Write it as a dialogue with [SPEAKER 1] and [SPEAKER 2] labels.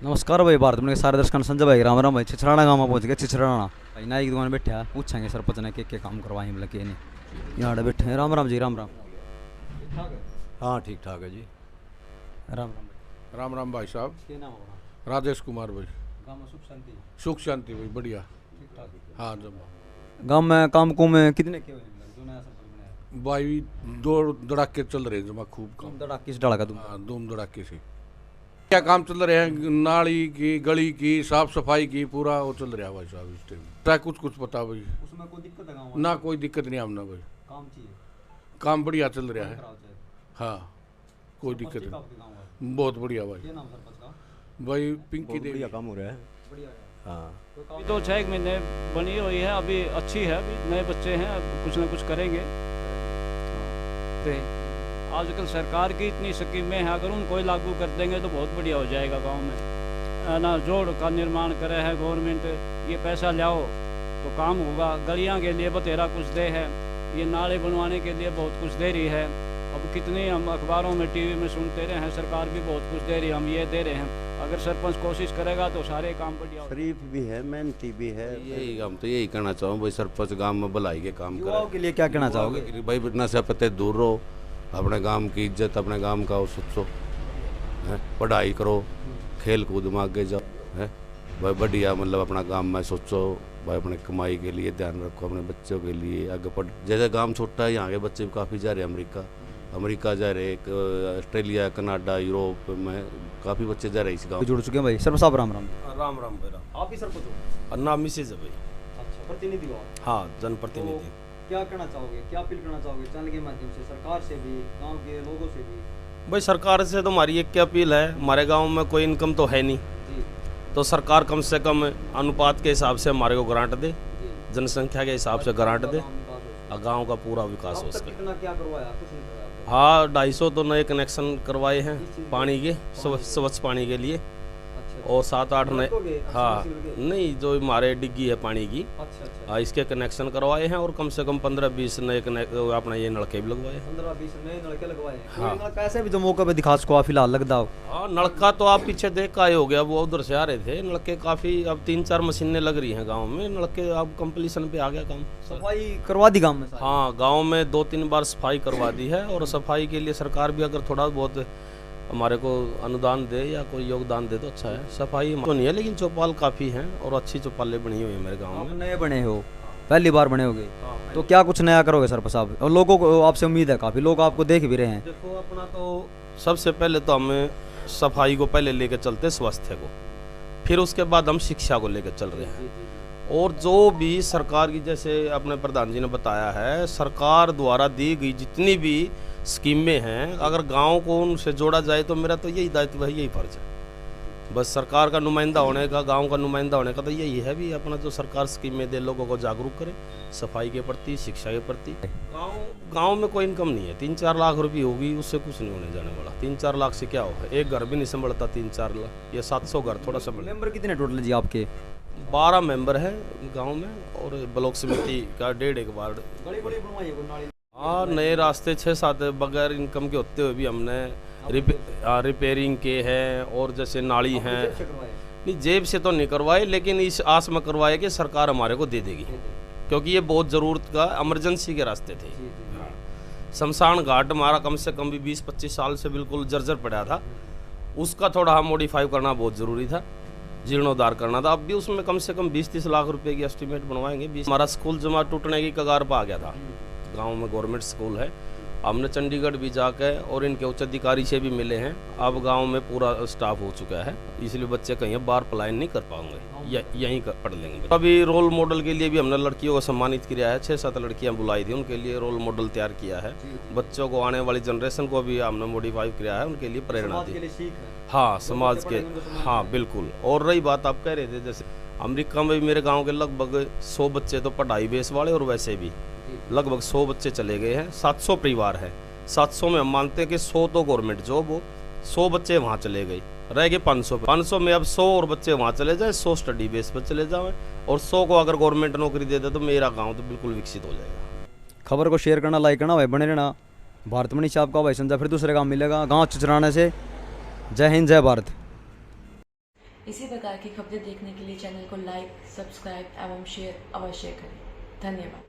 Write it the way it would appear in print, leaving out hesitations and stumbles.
[SPEAKER 1] नमस्कार भाई, भारत में सारे दर्शकों ने संजय भाई राम राम भाई छिछराना गाँव में पहुंच गए। छिछराना भाई नाई की दुकान बैठे हैं, पूछेंगे सरपंच ने के काम करवाए मतलब के नहीं। यहाँ बैठे हैं। राम राम जी, राम राम।
[SPEAKER 2] हाँ ठीक ठाक है जी।
[SPEAKER 1] राम राम भाई।
[SPEAKER 3] राम राम भाई साहब।
[SPEAKER 1] क्या नाम होगा?
[SPEAKER 3] राजेश कुमार भाई।
[SPEAKER 1] गाँव में सुख शांति?
[SPEAKER 3] सुख शांति भाई, बढ़िया।
[SPEAKER 1] ठीक ठाक।
[SPEAKER 3] हाँ जब
[SPEAKER 1] गाँव में काम को में कितने के हुए मतलब जो नया सरपंच बनाया?
[SPEAKER 3] भाई दो धड़ाके चल रहे हैं जमा खूब काम।
[SPEAKER 1] तुम धड़ाक किस डाला का तुम?
[SPEAKER 3] हाँ धूम धड़ाके से क्या काम चल रहे हैं, नाली की गली की साफ सफाई की पूरा वो चल रहा है भाई साहब इस टाइम। क्या कुछ पता भाई?
[SPEAKER 1] उसमें कोई दिक्कत है गाँव में?
[SPEAKER 3] ना कोई दिक्कत नहीं हमने भाई,
[SPEAKER 1] काम चाहिए,
[SPEAKER 3] काम बढ़िया चल रहा है।
[SPEAKER 1] खराब चाहिए।
[SPEAKER 3] हाँ कोई दिक्कत
[SPEAKER 1] ठीक
[SPEAKER 3] नहीं,
[SPEAKER 1] आपके गाँव में?
[SPEAKER 3] बहुत बढ़िया भाई।
[SPEAKER 1] क्या नाम सरपंच का?
[SPEAKER 3] भाई पिंकी
[SPEAKER 2] बहुत
[SPEAKER 3] देवी।
[SPEAKER 2] बढ़िया काम हो रहा है।
[SPEAKER 1] बढ़िया है।
[SPEAKER 2] हाँ
[SPEAKER 1] कोई काम
[SPEAKER 4] अभी तो 6 महीने बनी हुई है, अभी अच्छी है, अभी नए बच्चे हैं, अब कुछ ना कुछ करेंगे। तो आजकल सरकार की इतनी स्कीमें हैं, अगर उनको ही लागू कर देंगे तो बहुत बढ़िया हो जाएगा गांव में। है ना, जोड़ का निर्माण करे है गवर्नमेंट, ये पैसा लाओ तो काम होगा। गलियां के लिए बतेरा कुछ दे है, ये नाले बनवाने के लिए बहुत कुछ दे रही है। अब कितनी हम अखबारों में टीवी में सुनते रहे हैं, सरकार भी बहुत कुछ दे रही है, हम ये दे रहे हैं। अगर सरपंच कोशिश करेगा तो सारे काम बढ़िया हो।
[SPEAKER 2] शरीफ भी है, मेहनती भी है।
[SPEAKER 5] यही हम तो यही कहना चाहूँ भाई, सरपंच गांव में भलाई के काम
[SPEAKER 1] युवाओं
[SPEAKER 5] करे।
[SPEAKER 1] के लिए क्या कहना चाहोगे?
[SPEAKER 5] कि भाई नशे पत्ते दूर रहो, अपने गांव की इज्जत, अपने गांव का वो सोचो, है पढ़ाई करो, खेल कूद में आगे जाओ, है भाई बढ़िया मतलब अपना गांव में सोचो भाई, अपने कमाई के लिए ध्यान रखो, अपने बच्चों के लिए आगे पढ़। जैसे गांव छोटा है, यहाँ के बच्चे भी काफ़ी जा रहे हैं अमेरिका जा रहे, ऑस्ट्रेलिया कनाडा यूरोप में काफ़ी बच्चे जा रहे हैं इस गाँव।
[SPEAKER 1] जुड़ चुके हैं भाई। सरपंच साहब राम राम।
[SPEAKER 6] राम राम भाई राम।
[SPEAKER 1] आप ही सरपंच हो?
[SPEAKER 6] नाम मिसेज है भाई।
[SPEAKER 1] अच्छा, प्रतिनिधि हो आप?
[SPEAKER 6] हाँ जनप्रतिनिधि।
[SPEAKER 1] क्या कहना चाहोगे, क्या अपील करना चाहोगे चैनल के माध्यम से, सरकार से भी, गांव के लोगों से भी?
[SPEAKER 6] भाई सरकार से तो हमारी एक क्या अपील है, हमारे गांव में कोई इनकम तो है नहीं,
[SPEAKER 1] जी
[SPEAKER 6] तो सरकार कम से कम अनुपात के हिसाब से हमारे को ग्रांट दे,
[SPEAKER 1] जी।
[SPEAKER 6] जनसंख्या के हिसाब से ग्रांट दे,
[SPEAKER 1] अब
[SPEAKER 6] गांव का पूरा विकास हो
[SPEAKER 1] तक
[SPEAKER 6] सके।
[SPEAKER 4] कितना क्या करवाया, कुछ नहीं करवाया।
[SPEAKER 6] हाँ 250 तो नए कनेक्शन करवाए हैं
[SPEAKER 1] किस चीज़ के?
[SPEAKER 6] पानी के, स्वच्छ पानी के लिए,
[SPEAKER 1] अच्छा,
[SPEAKER 6] और 7-8 नए।
[SPEAKER 1] नलकों के?
[SPEAKER 6] हाँ
[SPEAKER 1] सबमर्सिबल के?
[SPEAKER 6] नहीं, जो हमारे डिग्गी है पानी की,
[SPEAKER 1] अच्छा अच्छा।
[SPEAKER 6] हाँ इसके कनेक्शन करवाए हैं, और कम से कम 15-20 नए अपना ये नलके भी लगवाए हैं।
[SPEAKER 1] 15-20 नए नलके लगवाए हैं।
[SPEAKER 6] हाँ।
[SPEAKER 1] कोई नलका ऐसे भी जो मौके पे दिखा सको फिलहाल लगता हो?
[SPEAKER 6] हाँ नलका तो आप पीछे देख का ही हो गया, वो उधर से आ रहे थे नलके काफ़ी, अब 3-4 मशीनें लग रही हैं गांव में, नलके अब कंप्लीशन पे आ गया काम।
[SPEAKER 1] सफाई करवा दी गांव में सारी?
[SPEAKER 6] हाँ गांव में 2-3 बार सफाई करवा दी है, और सफाई के लिए सरकार भी अगर थोड़ा बहुत हमारे को अनुदान दे या कोई योगदान दे तो अच्छा है। सफाई तो नहीं है, लेकिन चौपाल काफ़ी हैं और अच्छी चौपालें बनी हुई हैं मेरे गाँव
[SPEAKER 1] आप
[SPEAKER 6] में।
[SPEAKER 1] नए बने हो, पहली बार बने होगे, तो क्या कुछ नया करोगे सरपंच साहब? और लोगों को आपसे उम्मीद है, काफ़ी लोग आपको देख भी रहे हैं।
[SPEAKER 6] देखो अपना तो सबसे पहले तो हमें सफाई को पहले लेके चलते, स्वास्थ्य को, फिर उसके बाद हम शिक्षा को लेकर चल रहे हैं। और जो भी सरकार की, जैसे अपने प्रधान जी ने बताया है, सरकार द्वारा दी गई जितनी भी स्कीमें हैं, अगर गांव को उनसे जोड़ा जाए तो मेरा तो यही दायित्व है, यही फर्ज है। बस सरकार का नुमाइंदा होने का, गांव का नुमाइंदा होने का तो यही है भी, अपना जो सरकार स्कीमें दे लोगों को जागरूक करे सफाई के प्रति, शिक्षा के प्रति। गांव में कोई इनकम नहीं है, 3-4 लाख रुपये होगी, उससे कुछ नहीं होने जाने वाला। 3-4 लाख से क्या होगा, एक घर भी नहीं संभलता 3-4 लाख, ये 700 घर थोड़ा संभल।
[SPEAKER 1] मेंबर कितने टोटल जी आपके?
[SPEAKER 6] 12 मेंबर हैं गांव में, और ब्लॉक समिति का 1.5 वार्ड।
[SPEAKER 1] बड़ी बड़ी बनवाई है कोई नाली?
[SPEAKER 6] हाँ नए रास्ते 6-7 बगैर इनकम के होते हुए भी हमने रिपेयरिंग के हैं, और जैसे नाली हैं,
[SPEAKER 1] जेब से करवाए?
[SPEAKER 6] नहीं जेब से तो नहीं करवाए, लेकिन इस आस में करवाए कि सरकार हमारे को दे देगी, क्योंकि ये बहुत ज़रूरत का इमरजेंसी के रास्ते थे।
[SPEAKER 1] जी जी।
[SPEAKER 6] शमशान घाट हमारा कम से कम भी 20-25 साल से बिल्कुल जर्जर पड़ा था, उसका थोड़ा हम मॉडिफाई करना बहुत ज़रूरी था, जीर्णोद्धार करना था। अब भी उसमें कम से कम 20-30 लाख रुपए की एस्टीमेट बनवाएंगे। हमारा स्कूल जमा टूटने की कगार पर आ गया था, गांव में गवर्नमेंट स्कूल है, हमने चंडीगढ़ भी जाकर और इनके उच्च अधिकारी से भी मिले हैं, अब गांव में पूरा स्टाफ हो चुका है, इसलिए बच्चे कहीं बाहर पलायन नहीं कर पाएंगे, यहीं पढ़ लेंगे। अभी रोल मॉडल के लिए भी हमने लड़कियों को सम्मानित किया है, 6-7 लड़कियां बुलाई थी, उनके लिए रोल मॉडल तैयार किया है। बच्चों को, आने वाली जनरेशन को भी हमने मॉडिफाई किया है, उनके लिए प्रेरणा दी। हाँ समाज के, हाँ बिल्कुल। और रही बात आप कह रहे थे, जैसे अमेरिका में भी मेरे गाँव के लगभग 100 बच्चे तो पढ़ाई बेस वाले, और वैसे भी लगभग 100 बच्चे चले गए हैं। 700 परिवार है, 700 में हम मानते हैं कि 100 तो गवर्नमेंट जॉब हो, 100 बच्चे वहाँ चले गए, रह गए 500 में। अब 100 और बच्चे वहाँ चले जाए, 100 स्टडी बेस पर चले जाए, और 100 को अगर गवर्नमेंट नौकरी दे दे तो मेरा गाँव तो बिल्कुल विकसित हो जाएगा।
[SPEAKER 1] खबर को शेयर करना, लाइक करना भाई, बने रहना। भारत मनीष आपका भाई संजय, फिर दूसरे काम मिलेगा गाँव छिछराने से। जय हिंद, जय भारत।
[SPEAKER 7] इसी प्रकार की खबरें देखने के लिए चैनल को लाइक, सब्सक्राइब एवं शेयर अवश्य करें। धन्यवाद।